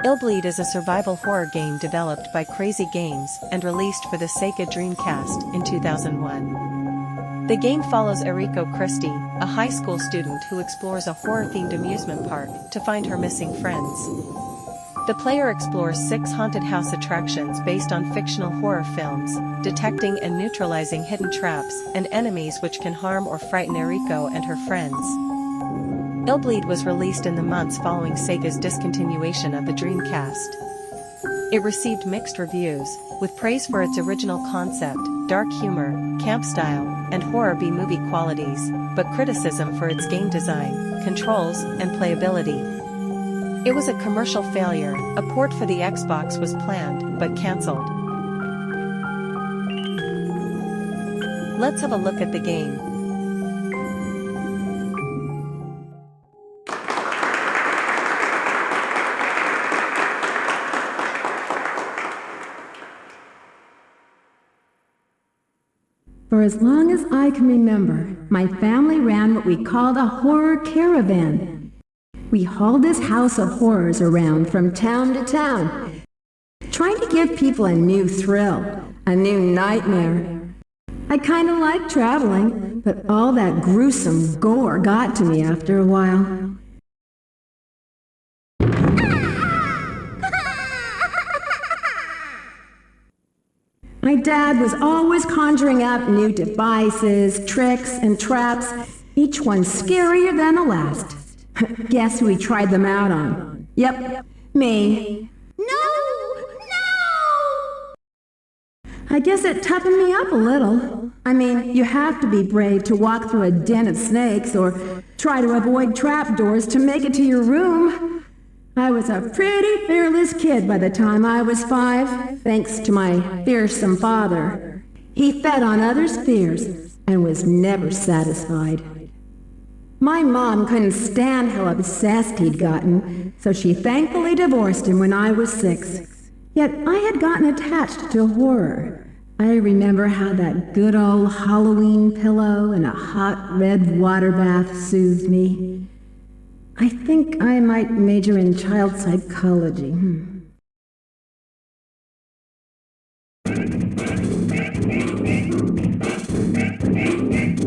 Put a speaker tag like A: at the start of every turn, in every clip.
A: Illbleed is a survival horror game developed by Crazy Games and released for the Sega Dreamcast in 2001. The game follows Eriko Christy, a high school student who explores a horror-themed amusement park to find her missing friends. The player explores 6 haunted house attractions based on fictional horror films, detecting and neutralizing hidden traps and enemies which can harm or frighten Eriko and her friends. Illbleed was released in the months following Sega's discontinuation of the Dreamcast. It received mixed reviews, with praise for its original concept, dark humor, camp style, and horror B-movie qualities, but criticism for its game design, controls, and playability. It was a commercial failure. A port for the Xbox was planned, but cancelled. Let's have a look at the game.
B: For as long as I can remember, my family ran what we called a horror caravan. We hauled this house of horrors around from town to town, trying to give people a new thrill, a new nightmare. I kind of liked traveling, but all that gruesome gore got to me after a while. My dad was always conjuring up new devices, tricks, and traps, each one scarier than the last. Guess who he tried them out on? Yep, me. No! I guess it toughened me up a little. I mean, you have to be brave to walk through a den of snakes or try to avoid trapdoors to make it to your room. I was a pretty fearless kid by the time I was 5, thanks to my fearsome father. He fed on others' fears and was never satisfied. My mom couldn't stand how obsessed he'd gotten, so she thankfully divorced him when I was 6. Yet I had gotten attached to horror. I remember how that good old Halloween pillow and a hot red water bath soothed me. I think I might major in child psychology.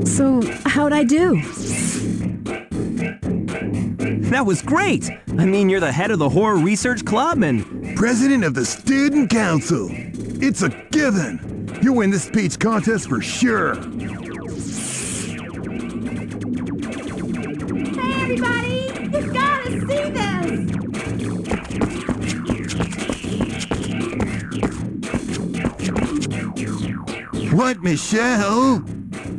B: So, how'd I do?
C: That was great! I mean, you're the head of the Horror Research Club and...
D: President of the Student Council! It's a given! You'll win this speech contest for sure!
B: Hey everybody! You gotta see this!
D: What, Michelle?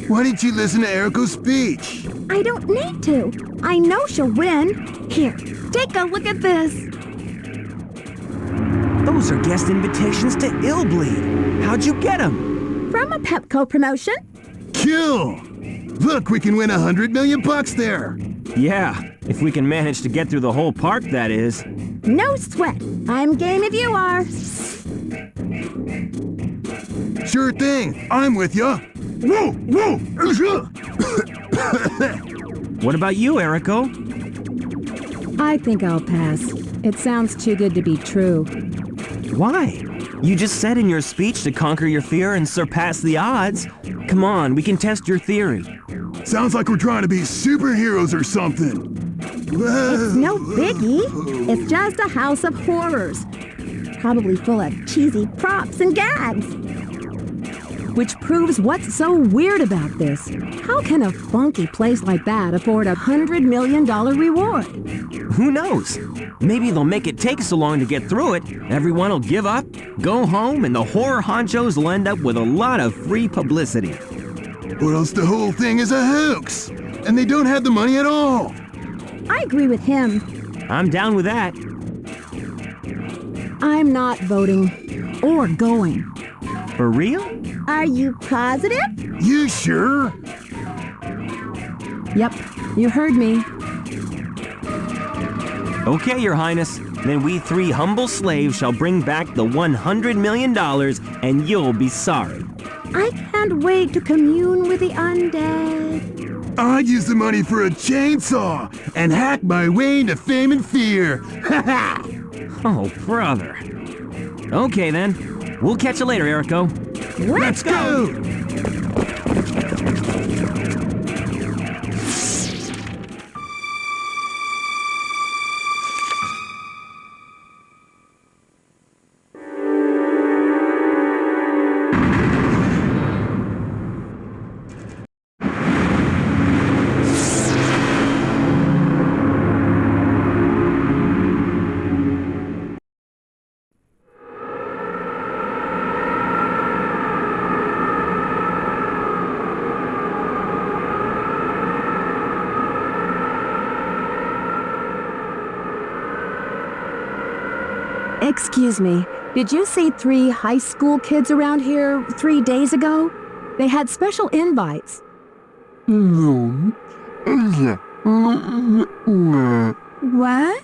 D: Why didn't you listen to Eriko's speech?
B: I don't need to. I know she'll win. Here, take a look at this.
C: Those are guest invitations to Illbleed. How'd you get them?
B: From a Pepco promotion.
D: Kill! Look, we can win $100 million there!
C: Yeah, if we can manage to get through the whole park, that is.
B: No sweat. I'm game if you are.
D: Sure thing. I'm with ya. Whoa, whoa!
C: What about you, Eriko?
B: I think I'll pass. It sounds too good to be true.
C: Why? You just said in your speech to conquer your fear and surpass the odds. Come on, we can test your theory.
D: Sounds like we're trying to be superheroes or something.
B: It's no biggie. It's just a house of horrors. Probably full of cheesy props and gags. Which proves what's so weird about this. How can a funky place like that afford $100 million reward?
C: Who knows? Maybe they'll make it take so long to get through it. Everyone will give up, go home, and the horror honchos will end up with a lot of free publicity.
D: Or else the whole thing is a hoax, and they don't have the money at all.
B: I agree with him.
C: I'm down with that.
B: I'm not voting. Or going.
C: For real?
B: Are you positive?
D: You sure?
B: Yep, you heard me.
C: Okay, Your Highness. Then we 3 humble slaves shall bring back the $100 million, and you'll be sorry.
B: I can't wait to commune with the undead.
D: I'd use the money for a chainsaw and hack my way into fame and fear. Ha ha!
C: Oh, brother. Okay, then. We'll catch you later, Eriko.
D: Let's go!
B: Excuse me, did you see 3 high school kids around here 3 days ago? They had special invites. What?